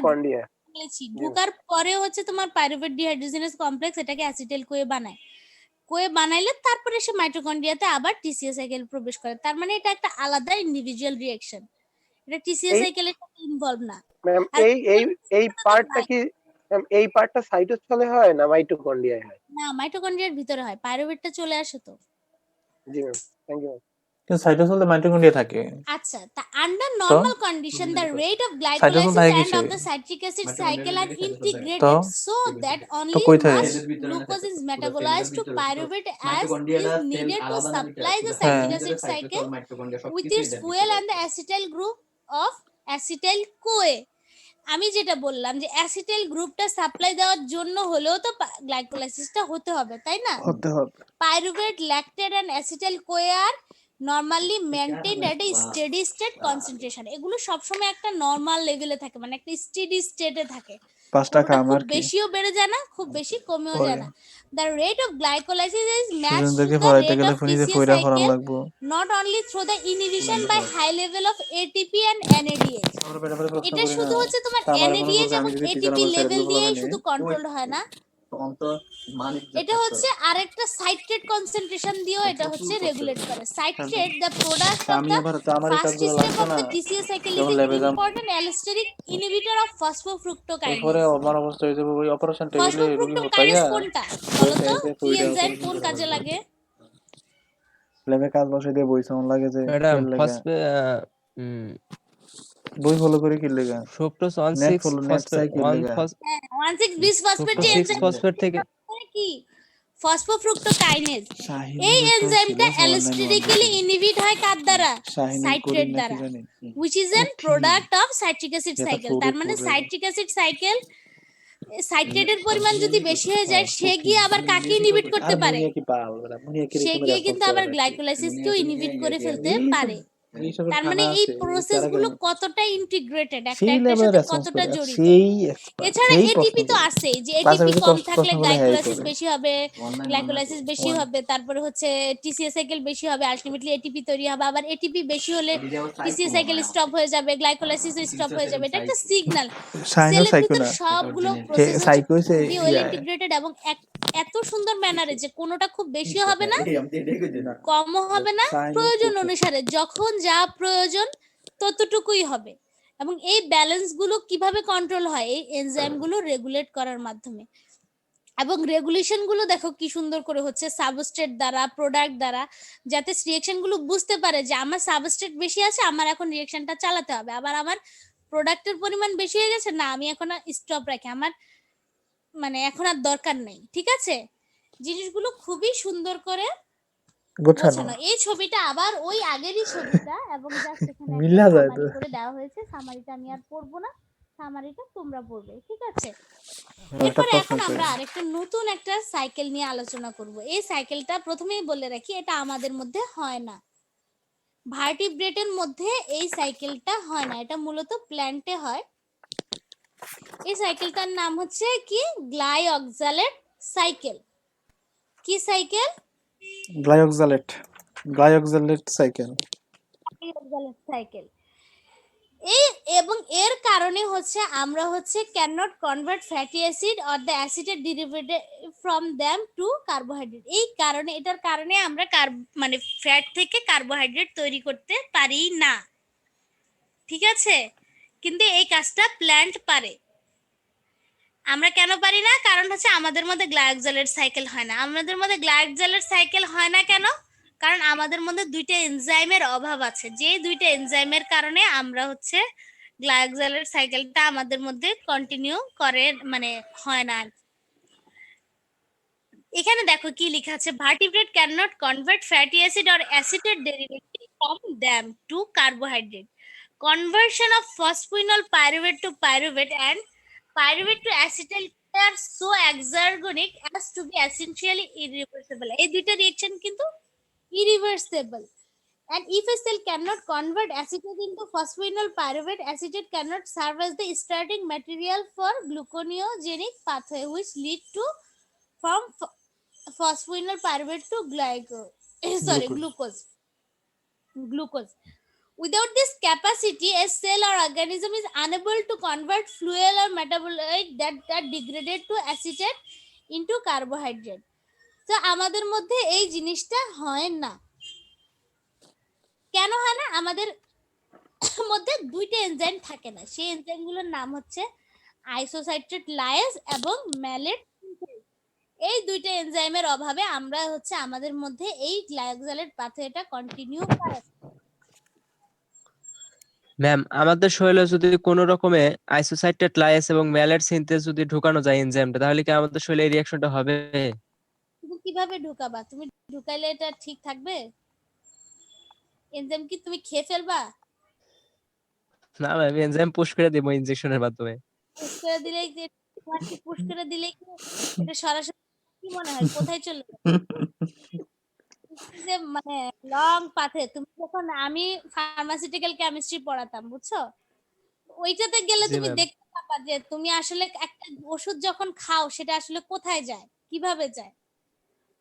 ঢোকার পরে হচ্ছে তোমার পাইরুভেট ডিহাইড্রোজিনেজ কমপ্লেক্স এটাকে অ্যাসিটাইল কোয়ে বানাইলে তারপরে সে মাইটোকন্ড্রিয়াতে আবার টিসিএ সাইকেল প্রবেশ করে তার মানে এটা একটা আলাদা ইন্ডিভিজুয়াল রিঅ্যাকশন এটা টিসিএ সাইকেলের সাথে ইনভলভ না ম্যাম এই পার্টটা কি ম্যাম এই পার্টটা সাইটোসলে হয় না মাইটোকন্ড্রিয়ায় হয় না মাইটোকন্ড্রিয়ার ভিতরে হয় পাইরুভেটটা চলে আসে তো জি ম্যাম থ্যাংক ইউ কিন্তু সাইটোসলে মাইটোকন্ড্রিয়া থাকে আচ্ছা তা under normal condition the rate of glycolysis and of the citric acid cycle are integrated so that only much glucose is metabolized to pyruvate as is needed to supply the citric acid cycle with its fuel and the acetyl group of acetyl CoA আমি যেটা বললাম যে acetyl গ্রুপটা supply দেওয়ার জন্য হলেও তো গ্লাইকোলাইসিসটা হতে হবে তাই না হতে হবে pyruvate lactate and acetyl CoA are normally maintained at a steady state concentration এগুলো সব সময় একটা নরমাল লেভেলে থাকে মানে একটা স্টেডি স্টেটে থাকে 5 টাকা আমার খুব বেশিও বেড়ে যায় না খুব বেশি কমেও যায় না the rate of glycolysis is matched to সুন্দরকে the পড়াইতে rate গেলে of ফোনিতে TCA ফইরা ফরান cycle লাগবো not only through the inhibition by high level of ATP and NADH আমরা বেটা প্রশ্ন এটা করি শুধু না হচ্ছে তোমার আমার মনে NADH করছে আমি এবং যদি ATP টিচার আমার লেভেল স্যার দিয়েই বলে শুধু কন্ট্রোল হয় না এটা হচ্ছে আরেকটা সাইট্রেট কনসেন্ট্রেশন দিয়েও এটা হচ্ছে রেগুলেট করে সাইট্রেট দ্য প্রোডাক্ট অফ আমি দ্য আবার তো আমার এই ফার্স্ট কাজগুলো স্টেপ লাগছে অফ না দ্য TCA cycle is যেমন an ল্যাবে যাম important allosteric inhibitor of phosphofructokinase এরপরে আমার অবস্থা হয়ে যাবে ওই অপারেশন টেবিলে রুগী phosphofructokinase হতাইয়া কোনটা বলো তো এসে কি কইরা এনজাইম কোন কাজে লাগে ল্যাবে কাজ বসে দিয়ে বইছে মন লাগে যে ম্যাডাম তেল লাগা ফসফে বই ফলো করে কি লাগা fructose net 16 follow net phosphate cycle 1 লাগা 16 বিসফসফেট যে 6 এনজাইম ফসফেট থেকে কি ফসফোফ্রুক্টোকাইনেজ শাহিন এই যেটা এনজাইমটা ছিল, অ্যালোস্টেরিক্যালি ইনহিবিট হয় কার দ্বারা শাহিন সাইট্রেট দ্বারা which is a product of citric acid যেটা cycle পুরো তার মানে পুরো সাইট্রিক অ্যাসিড সাইকেল সাইট্রেটের পরিমাণ যদি বেশি হয়ে যায় সে গিয়ে আবার কাকে ইনহিবিট করতে পারে কি পাল মুনিয়া কি সে গিয়ে কিন্তু আবার গ্লাইকোলাইসিসকেও ইনহিবিট করে ফেলতে পারে এইসবের তার মানে খানা এই আছে প্রসেস গুলো কতটা ইন্টিগ্রেটেড একটা সেই একটার লেভেলের সাথে রেসপন্স কতটা করে আর জড়িত। সেই এক্সপার্ট এছাড়া সেই প্রশ্ন এটিপি তো করে আছেই, যে বাসা এটিপি বেশি কম থাকলে প্রশ্ন করলে হ্যাঁ গ্লাইকোলাইসিস করবে বেশি হবে, গ্লাইকোলাইসিস বেশি হবে, তারপরে হচ্ছে টিসিএ সাইকেল বেশি হবে, আলটিমেটলি এটিপি তৈরি হবে। আবার এটিপি বেশি হলে টিসিএ সাইকেল স্টপ হয়ে যাবে, গ্লাইকোলাইসিস স্টপ হয়ে যাবে। এটা একটা সিগন্যাল। সাইনো সেলের সাইকো ভিতর না সবগুলো প্রসেস হচ্ছে সাইকো হইছে খুবই ওয়েল ইন্টিগ্রেটেড এবং এত সুন্দর ম্যানারে যে কোনোটা খুব বেশিও হবে না, কমও হবে না, প্রয়োজন অনুসারে যখন যা প্রয়োজন ততটুকুই হবে। এবং এই ব্যালেন্স গুলো কিভাবে কন্ট্রোল হয় এই এনজাইম গুলো রেগুলেট করার মাধ্যমে। এবং রেগুলেশন গুলো দেখো কি সুন্দর করে হচ্ছে সাবস্ট্রেট দ্বারা, প্রোডাক্ট দ্বারা, যাতে রিয়েকশন গুলো বুঝতে পারে যে আমার সাবস্ট্রেট বেশি আছে, আমার এখন রিয়েকশনটা চালাতে হবে। আবার আমার প্রোডাক্টের পরিমাণ বেশি হয়ে গেছে, না আমি এখন স্টপ রাখি, আমার মানে এখন আর দরকার নেই। ঠিক আছে, জিনিসগুলো খুবই সুন্দর করে গোছানো গোছানো। এই ছবিটা আবার ওই আগেরই ছবিটা, এবং জাস্ট এখানে একটা মিলা যায় তো সামারি করে দেওয়া হয়েছে। সামারিটা আমি আর পড়বো না, সামারিটা তোমরা পড়বে। ঠিক আছে, একটা এরপরে প্রশ্ন এখন করি আমরা আরেকটা নতুন একটা সাইকেল নিয়ে আলোচনা করব। এই সাইকেলটা প্রথমেই বলে রাখি, এটা আমাদের মধ্যে হয় না, ভার্টিব্রেটের মধ্যে এই সাইকেলটা হয় না, এটা মূলত প্ল্যান্টে হয়। এই সাইকেলটার নাম হচ্ছে কি, গ্লাইঅক্সালেট সাইকেল। কি cycle? Glyoxylate cycle glyoxylate cycle. এই এবং এর কারণে হচ্ছে আমরা হচ্ছে can not convert fatty acid or the অ্যাসিডের derivative from them to carbohydrate. এই কারণে, এটার কারণে আমরা মানে ফ্যাট থেকে কার্বোহাইড্রেট তৈরি করতে পারি না। ঠিক আছে, কিন্তু এই কাজটা প্ল্যান্ট পারে। আমরা কেন পারি না? কারণ হচ্ছে আমাদের মধ্যে গ্লাইকোজেলেট সাইকেল হয় না। আমাদের মধ্যে গ্লাইকোজেলেট সাইকেল হয় না কেন? কারণ আমাদের মধ্যে দুইটা এনজাইমের অভাব আছে, যে দুইটা এনজাইমের কারণে আমরা হচ্ছে গ্লাইকোজেলেট সাইকেলটা আমাদের মধ্যে কন্টিনিউ করে, মানে হয় না। এখানে দেখো কি লেখা আছে, vertebrate can not convert fatty acid or অ্যাসিডের derivative from them to carbohydrate. Conversion of phosphoenol pyruvate to pyruvate and pyruvate to acetyl are so exergonic as to be essentially irreversible. এই দুইটা রিঅ্যাকশন কিন্তু irreversible. And if a cell cannot convert acetate into phosphoenol pyruvate, acetate cannot serve as the starting material for gluconeogenic pathway, which lead to from phosphoenol pyruvate to glucose. Without this capacity, a cell or organism is unable to convert fuel or metabolite that are degraded to acetate into carbohydrate. তো আমাদের মধ্যে এই জিনিসটা হয় না। কেন হয় না? আমাদের মধ্যে দুইটা এনজাইম থাকে না। সেই এনজাইমগুলোর নাম হচ্ছে আইসোসাইট্রেট লায়েজ এবং ম্যালেট। এই দুইটা এনজাইমের অভাবে আমরা হচ্ছে আমাদের মধ্যে এই গ্লাইকোজেলেট পাথওয়েটা কন্টিনিউ করে। ম্যাম, আমাদের শরীরে যদি কোনো রকমে আইসোসাইটেট লাইস এবং ম্যালেট সিনথেস যদি ঢুকানো যায় এনজাইমটা, তাহলে কি আমাদের শরীরে এই রিঅ্যাকশনটা হবে? তুমি কিভাবে ঢুকাবা? তুমি ঢুকাইলে এটা ঠিক থাকবে? এনজাইম কি তুমি খেয়ে ফেলবা? না ম্যাম, এনজাইম পুশ করে দেবো ইনজেকশনের মাধ্যমে। পুশ করে দিলেই যে, তোমার কি পুশ করে দিলেই কি এটা সরাসরি, কি মনে হয় কোথায় চলে যাবে? যে মানে লং পাথে, তুমি যখন আমি ফার্মাসিউটিক্যাল কেমিস্ট্রি পড়াতাম, বুঝছো, ওইটাতে গেলে জি তুমি ম্যাম। দেখতে পাবা যে তুমি আসলে একটা ওষুধ যখন খাও সেটা আসলে কোথায় যায়, কিভাবে যায়।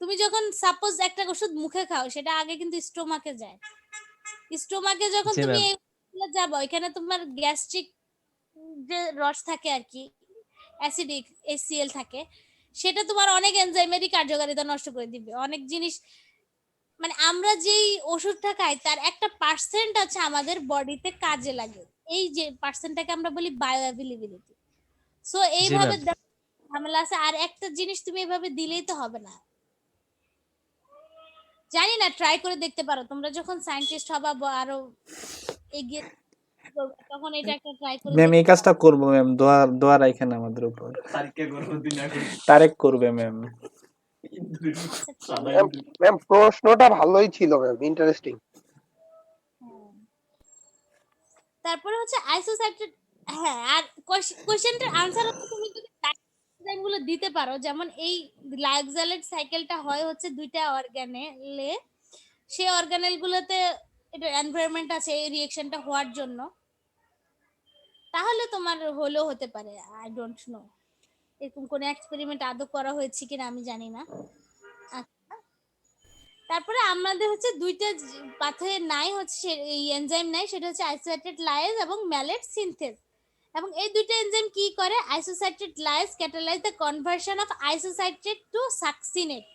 তুমি যখন সাপোজ একটা ওষুধ মুখে খাও, সেটা আগে কিন্তু স্টোমাকে যায়। স্টোমাকে যখন জি তুমি ম্যাম। যাবো, এখানে তোমার গ্যাস্ট্রিক যে রস থাকে আর কি, অ্যাসিডিক HCl থাকে, সেটা তোমার অনেক এনজাইমেরই কার্যকারিতা নষ্ট করে দিবে। অনেক জিনিস, মানে আমরা যেই ওষুধটা খাই তার একটা পার্সেন্ট আছে আমাদের বডিতে কাজে লাগে। এই যে পার্সেন্টটাকে আমরা বলি বায়ো অ্যাভেলেবিলিটি। সো জি এইভাবে ম্যাম। ঝামেলা আছে। আর একটা জিনিস তুমি এভাবে দিলেই তো হবে না। জানি না, ট্রাই করে দেখতে পারো তোমরা, যখন সায়েন্টিস্ট হবা বা আরো এগিয়ে করবে, তখন এটা একটা ট্রাই করে ম্যাম এই দেখতে কাজটা পারো। করবো ম্যাম, দোয়া দোয়া রাখেন আমাদের উপর। তারেক করবে ম্যাম। আচ্ছা ঠিক আছে। ম্যাম প্রশ্নটা ভালোই ছিল ম্যাম, ইন্টারেস্টিং। হ্যাঁ। তারপরে হচ্ছে আইসোসাইট্রেট। হ্যাঁ, আর কোশ্চেনটার আনসার হচ্ছে তুমি যদি এনজাইমগুলো দিতে পারো, যেমন এই গ্লাইকোজেলেট সাইকেলটা হয় হচ্ছে দুইটা অর্গানেলে, সেই অর্গানেল গুলোতে এটা এনভায়রনমেন্ট আছে এই রিঅ্যাকশনটা হওয়ার জন্য, তাহলে তোমার হলেও হতে পারে। আই ডোন্ট নো এরকম কোন এক্সপেরিমেন্ট আদৌ করা হয়েছে কিনা আমি জানি না। আচ্ছা, তারপরে আমাদের হচ্ছে দুইটা পাথওয়ে নাই হচ্ছে এই এনজাইম নাই, সেটা হচ্ছে আইসোসাইটেট লাইজ এবং ম্যালেট সিনথেস। এবং এই দুইটা এনজাইম কি করে, isocitrate lyase catalyse the conversion of isocitrate to succinate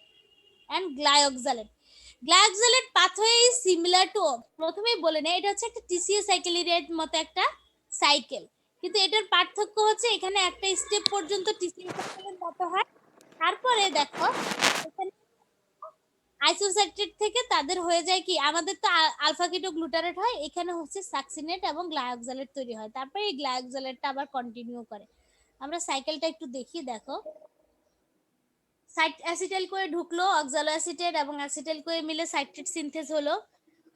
and glyoxylate. Glyoxylate pathway is similar to, প্রথমেই বলে নেই এটা হচ্ছে একটা টিসিএ সাইকেলের মতো একটা সাইকেল, কিন্তু এটার পার্থক্য হচ্ছে এখানে একটা স্টেপ পর্যন্ত টিসিএ সাইকেলের মতো হয়, তারপরে দেখো এখানে আইসোসাইটেট থেকে তাদের হয়ে যায় কি, আমাদের তো আলফা কিটো গ্লুটারেট হয়, এখানে হচ্ছে সাকসিনেট এবং গ্লাইওক্সালেট তৈরি হয়, তারপরে এই গ্লাইওক্সালেটটা আবার কন্টিনিউ করে। আমরা সাইকেলটা একটু দেখি, দেখো অ্যাসিটাইল কোয়ে ঢুকলো, অক্সালো অ্যাসিটেট এবং অ্যাসিটাইল কোয়ে মিলে সাইট্রেট সিনথেস হলো,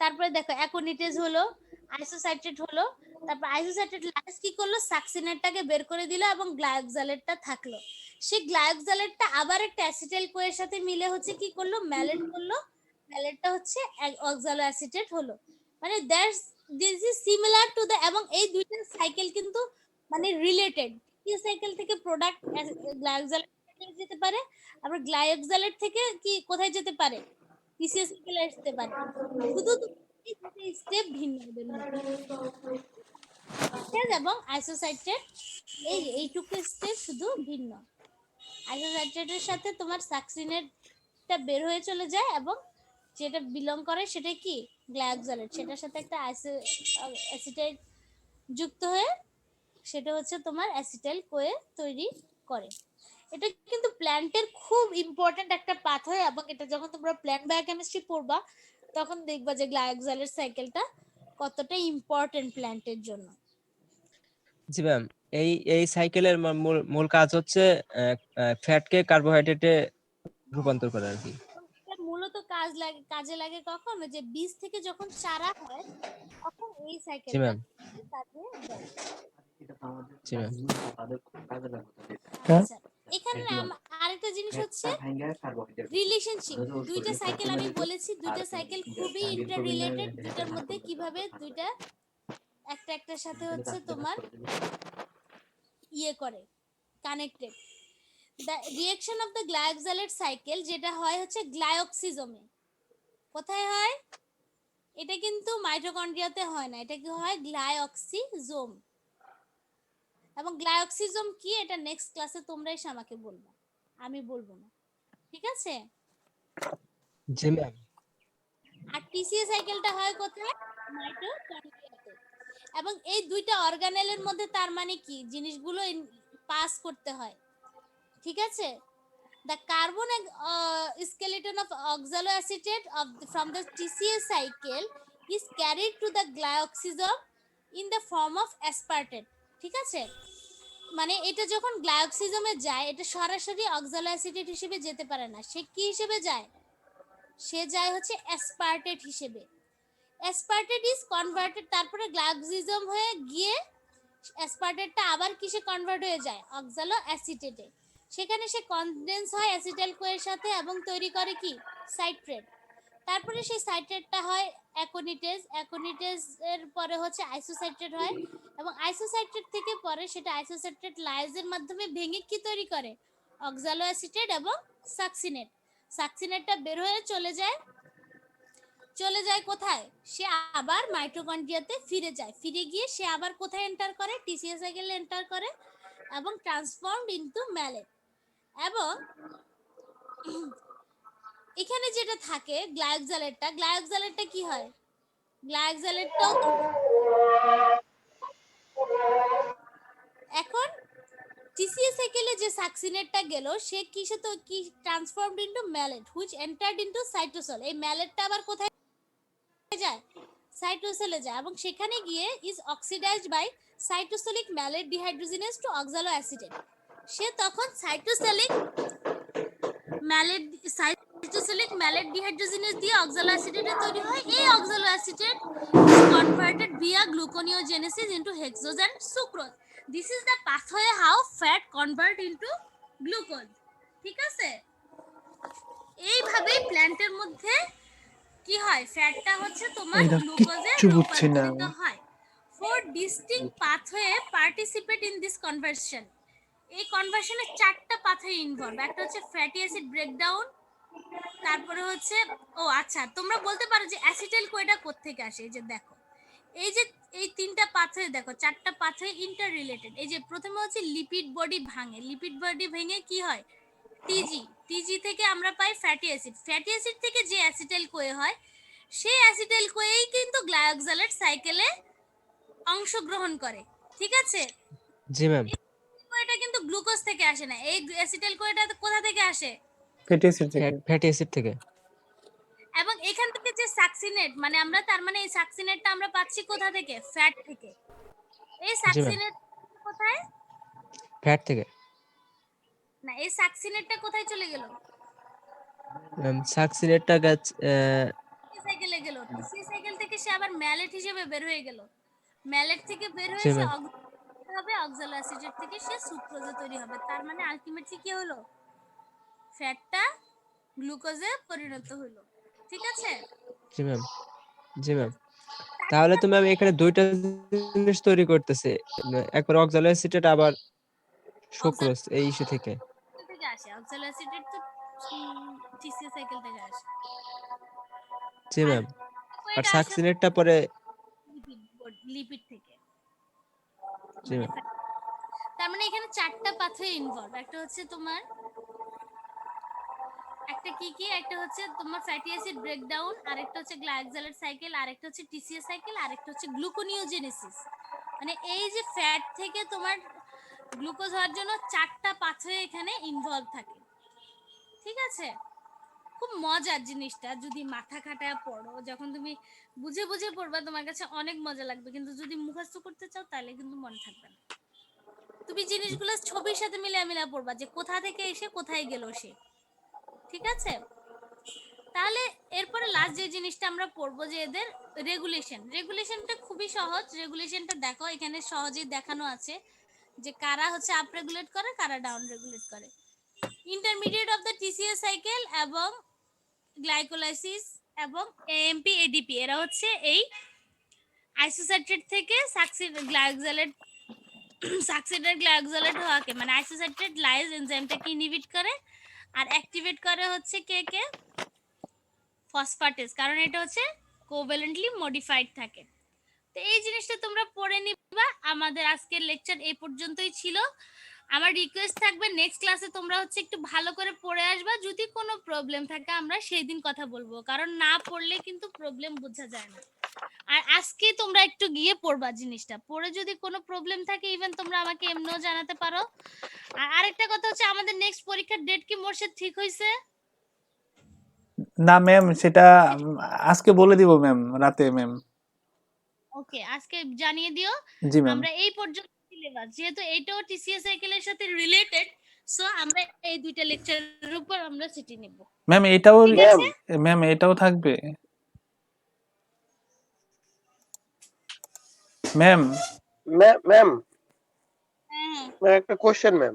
তারপরে দেখো অ্যাকোনিটেজ হলো, আইসোসাইট্রেট হলো, তারপর আইসোসাইট্রেট লাইজ কি করলো, সাকসিনেটটাকে বের করে দিল এবং গ্লাইওক্সালেটটা থাকলো। সেই গ্লাইওক্সালেটটা আবার একটা অ্যাসিটাইল কোয়ের সাথে মিলে হচ্ছে কি করলো, ম্যালেট করলো, ম্যালেটটা হচ্ছে অক্সালো অ্যাসিটেট হলো। মানে that's this is similar to the, এবং এই দুইটা সাইকেল কিন্তু মানে রিলেটেড, কি সাইকেল থেকে প্রোডাক্ট গ্লাইওক্সালেট যেতে পারে, আবার গ্লাইওক্সালেট থেকে কি কোথায় যেতে পারে, টিসিএ সাইকেলে আসতে পারে, শুধু স্টেপ ভিন্ন ওদের মধ্যে, এবং আইসোসাইট্রেট এইটুকু স্টেপ শুধু ভিন্ন। আইসোসাইট্রেটের সাথে তোমার সাকসিনেটটা বের হয়ে চলে যায় এবং যেটা বিলং করে সেটা কি গ্লাইওক্সালেট, সেটার সাথে একটা অ্যাসিটাইল যুক্ত হয়ে সেটা হচ্ছে তোমার অ্যাসিটাইল কোয়ে তৈরি করে। এটা কিন্তু প্ল্যান্টের খুব ইম্পর্টেন্ট একটা পাথওয়ে, এবং এটা যখন তোমরা প্ল্যান্ট বায়োকেমিস্ট্রি পড়বা তখন দেখবা যে গ্লাইওক্সালেট সাইকেলটা কতটা ইম্পর্টেন্ট প্ল্যান্টের জন্য। জি ম্যাম, এই এই সাইকেলের মূল মূল কাজ হচ্ছে ফ্যাটকে কার্বোহাইড্রেটে রূপান্তর করা আর কি। এটা মূলত কাজে লাগে কখন, যে বীজ থেকে যখন চারা হয় তখন এই জি সাইকেলটা ম্যাম, কাজে দেয়। জি ম্যাম। আচ্ছা, এখানে আরেকটা জিনিস হচ্ছে রিলেশনশিপ। দুইটা সাইকেল আমি বলেছি, দুইটা সাইকেল খুবই ইন্টার রিলেটেড, দুইটার মধ্যে কিভাবে দুইটা একটা একটার সাথে হচ্ছে তোমার ইয়ে করে connected. The reaction of the glyoxylate cycle যেটা হয় হচ্ছে গ্লাইঅক্সিজমে। কোথায় হয়, এটা কিন্তু মাইটোকন্ড্রিয়াতে হয় না, এটা কি হয় গ্লাইঅক্সিজোম। এবং গ্লাইঅক্সিজোম কি এটা নেক্সট ক্লাসে তোমরা এসে আমাকে বলবা, আমি বলবো না, ঠিক আছে? জি ম্যাম। আর টিসিএ সাইকেলটা হয় কোথায়, মাইটোকন্ড্রিয়াতে। এবং এই দুইটা অর্গানেলের মধ্যে তার মানে কি জিনিসগুলো পাস করতে হয়, ঠিক আছে? The carbon skeleton of oxaloacetate from the TCA cycle is carried to the glyoxysome in the form of aspartate, ঠিক আছে? মানে এটা যখন গ্লাইওক্সিজমে যায় এটা সরাসরি অক্সালোঅ্যাসিটেট হিসেবে যেতে পারে না, সে কি হিসেবে যায়, সে যায় হচ্ছে অ্যাসপার্টেট হিসেবে। অ্যাসপার্টেট ইজ কনভার্টেড, তারপরে গ্লাইওক্সিজম হয়ে গিয়ে অ্যাসপার্টেটটা আবার কিসে কনভার্ট হয়ে যায়, অক্সালো অ্যাসিটেটে। সেখানে সে কনডেন্স হয় অ্যাসিটাইল কোয়ের সাথে এবং তৈরি করে কি সাইট্রেট। তারপরে সেই সাইট্রেটটা হয় অ্যাকোনিটেজ, অ্যাকোনিটেজ এর পরে হচ্ছে আইসোসাইট্রেট হয়, এবং আইসোসাইট্রেট থেকে পরে সেটা আইসোসাইট্রেট লাইজের মাধ্যমে ভেঙে কি তৈরি করে, অক্সালো অ্যাসিটেট এবং সাকসিনেট। সাকসিনেটটা বের হয়ে চলে যায় কোথায়, সে আবার মাইটোকন্ড্রিয়াতে ফিরে যায়, ফিরে গিয়ে সে আবার কোথায় এন্টার করে, টিসিএ সাইকেলে এন্টার করে এবং ট্রান্সফর্মড ইনটু ম্যালেট। এবং এখানে যেটা থাকে গ্লাইওক্সালেটটা কি হয়, গ্লাইওক্সালেটটাও এখন টিসিএ সাইকেলে যে সাকসিনেটটা গেল সে কিসে তো কি transformed into mallet which entered into cytosol. এই ম্যালেটটা আবার কোথায় যায়, সাইটোসেলে যায়, এবং সেখানে গিয়ে is oxidised by cytosolic malate dehydrogenase to oxaloacetate. সে তখন সাইটোসোলিক ম্যালেট ডিহাইড্রোজিনেজ দিয়ে অক্সালো অ্যাসিটেটে তৈরি হয়। এই oxaloacetate is converted via gluconeogenesis into hexose and sucrose. This is the pathway how fat convert into glucose, ঠিক আছে? এইভাবেই প্ল্যান্টের মধ্যে কি হয়, ফ্যাটটা হচ্ছে তোমার এরা গ্লুকোজে কিচ্ছু বুঝছি না রূপান্তরিত হয়। 4 distinct pathway participate in this conversion. এই কনভার্সনে 4টা পাথওয়ে ইনভলভ। একটা হচ্ছে ফ্যাটি অ্যাসিড ব্রেকডাউন, তারপরে হচ্ছে ও আচ্ছা, তোমরা বলতে পারো যে অ্যাসিটাইল কোয়েটা কোত্থেকে আসে। এই যে দেখো, এই যে এই 3টা পাথওয়ে দেখো, 4টা পাথওয়ে ইন্টার রিলেটেড। এই যে প্রথমে হচ্ছে লিপিড বডি ভাঙে, লিপিড বডি ভেঙে কি হয়, টিজি, টিজি থেকে আমরা পাই ফ্যাটি অ্যাসিড, ফ্যাটি অ্যাসিড থেকে যে অ্যাসিটাইল কোয়ে হয়, সেই অ্যাসিটাইল কোয়েই কিন্তু গ্লাইকোজাইলেট সাইকেলে অংশগ্রহণ করে। ঠিক আছে, জি ম্যাম। কোয়েটা কিন্তু গ্লুকোজ থেকে আসে না। এই অ্যাসিটাইল কোয়েটা কোথা থেকে আসে, ফ্যাটি অ্যাসিড থেকে। ফ্যাটি অ্যাসিড থেকে। এবং এখান থেকে যে সাকসিনেট, মানে আমরা তার মানে এই সাকসিনেটটা আমরা পাচ্ছি কোথা থেকে, ফ্যাট থেকে। এই জি ম্যাম। সাকসিনেট কোথায়, ফ্যাট থেকে। না এই সাকসিনেটটা কোথায় চলে গেল, ম্যাম সাকসিনেটটা গেছে সাইকেলে গেল, টিসি সাইকেল থেকে সে আবার ম্যালেট হিসেবে বের হয়ে গেল, ম্যালেট থেকে বের জি হয়ে সে ম্যাম। হবে অক্সালোঅ্যাসিডেট থেকে সে সুক্রোজে তৈরি হবে। তার মানে আলটিমেটলি কি হলো, ফ্যাটটা গ্লুকোজে পরিণত হলো। ঠিক আছে, জি ম্যাম। জি ম্যাম। তাহলে তো ম্যাম এখানে দুইটা জিনিস তৈরি করতেছে, একবার অক্সালোঅ্যাসিটেট আবার সুক্রোজ, এই ইস্যু থেকে। থেকে আসে অক্সালোঅ্যাসিডেট তো টিসি সাইকেল থেকে আসে। জি আর ম্যাম। আর এটা আসে সাকসিনেটটা পরে। লিপিড থেকে। জি মানে ম্যাম। তার মানে এখানে 4টা পাথওয়ে ইনভলভ। একটা হচ্ছে তোমার, একটা কি কি, একটা হচ্ছে তোমার ফ্যাটি অ্যাসিড ব্রেকডাউন, আরেকটা হচ্ছে গ্লাইকোজাইলেট সাইকেল, আরেকটা হচ্ছে টিসিএস সাইকেল, আরেকটা হচ্ছে গ্লুকোনিওজেনেসিস। মানে এই যে ফ্যাট থেকে তোমার গ্লুকোজ হওয়ার জন্য 4টা পাথওয়ে এখানে ইনভলভ থাকে। ঠিক আছে, খুব মজার জিনিসটা, যদি মাথা খাটায় পড়ো, যখন তুমি বুঝে বুঝে পড়বা তোমার কাছে অনেক মজা লাগবে, কিন্তু যদি মুখস্থ করতে চাও তাহলে কিন্তু মনে থাকবে না। তুমি জিনিসগুলো ছবির সাথে মিলা পড়বা যে কোথা থেকে এসে কোথায় গেল সে। ঠিক আছে, তাহলে এরপরে লাস্ট যে জিনিসটা আমরা পড়বো যে এদের রেগুলেশন। রেগুলেশনটা খুবই সহজ। রেগুলেশনটা দেখো, এখানে সহজেই দেখানো আছে যে কারা হচ্ছে আপ রেগুলেট করে, কারা ডাউন রেগুলেট করে। Intermediate of the TCS cycle এবং গ্লাইকোলাইসিস এবং এএমপি এডিপি, এরা হচ্ছে এই আইসোসাইট্রেট থেকে গ্লাইকোজাইলেট সাকসিডের গ্লাইকোজাইলেট হওয়াকে, মানে আইসোসাইট্রেট লাইজ এনজাইমটাকে ইনহিবিট করে, আর অ্যাক্টিভেট করে হচ্ছে কে ফসফেটেজ, কারণ এটা হচ্ছে কোভ্যালেন্টলি মডিফাইড থাকে। তো এই জিনিসটা তোমরা পড়ে নিবা। আমাদের আজকের লেকচার এই পর্যন্তই ছিল। আমার রিকোয়েস্ট থাকবে নেক্সট ক্লাসে তোমরা হচ্ছে একটু ভালো করে পড়ে আসবা। যদি কোনো প্রবলেম থাকে আমরা সেই দিন কথা বলবো, কারণ না পড়লে কিন্তু প্রবলেম বোঝা যায় না। আর আজকে তোমরা একটু গিয়ে পড়বা জিনিসটা, পড়ে যদি কোনো প্রবলেম থাকে ইভেন তোমরা আমাকে এমনিও জানাতে পারো। আর আরেকটা কথা হচ্ছে, আমাদের নেক্সট পরীক্ষার ডেট কি মোর্শেদ ঠিক হয়েছে? না ম্যাম, সেটা আজকে বলে দিব ম্যাম, রাতে ম্যাম। ওকে, আজকে জানিয়ে দিও। জি ম্যাম। আমরা এই পর্যন্ত সিলেবাস, যেহেতু এটাও টিসিএস সাইকেলের সাথে রিলেটেড, সো আমরা এই দুইটা লেকচারের উপর আমরা সিটি নেব। ম্যাম এটাও, ঠিক আছে, ম্যাম এটাও থাকবে ম্যাম। ম্যাম হ্যাঁ একটা কোশ্চেন ম্যাম।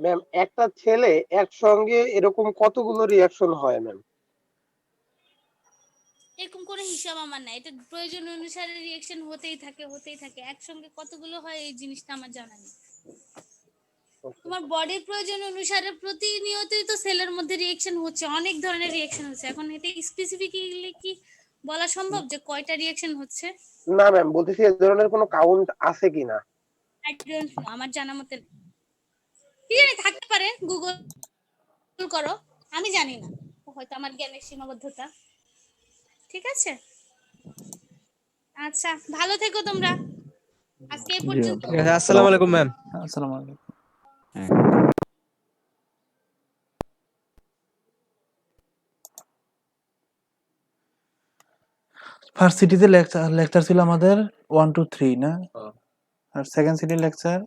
ম্যাম একটা ছেলে একসঙ্গে এরকম কতগুলো রিয়াকশন হয় ম্যাম? এরকম কোনো হিসাব আমার নাই, এটা প্রয়োজন অনুসারে রিঅ্যাকশন হতেই থাকে। একসঙ্গে কতগুলো হয় এই জিনিসটা আমার জানা নেই। তোমার বডির প্রয়োজন অনুসারে প্রতিনিয়তই তো সেলের মধ্যে রিঅ্যাকশন হচ্ছে, অনেক ধরনের রিঅ্যাকশন হচ্ছে। এখন এটা স্পেসিফিক্যালি কি বলা সম্ভব যে কয়টা রিঅ্যাকশন হচ্ছে? না ম্যাম, বলতেছি এই ধরনের কোনো কাউন্ট আছে কিনা। আই ডোন্ট নো, আমার জানা মতে কি জানি থাকতে পারে, গুগল করো, আমি জানি না, হয়তো আমার জ্ঞানের সীমাবদ্ধতা। ঠিক আছে, আচ্ছা ভালো থেকো তোমরা, আজকে এই পর্যন্ত। ঠিক আছে, আসসালামু আলাইকুম ম্যাম। আসসালামু আলাইকুম। ফার্স্ট সিটিতে লেকচার ছিল আমাদের 1 2 3 না, আর সেকেন্ড সিটি লেকচার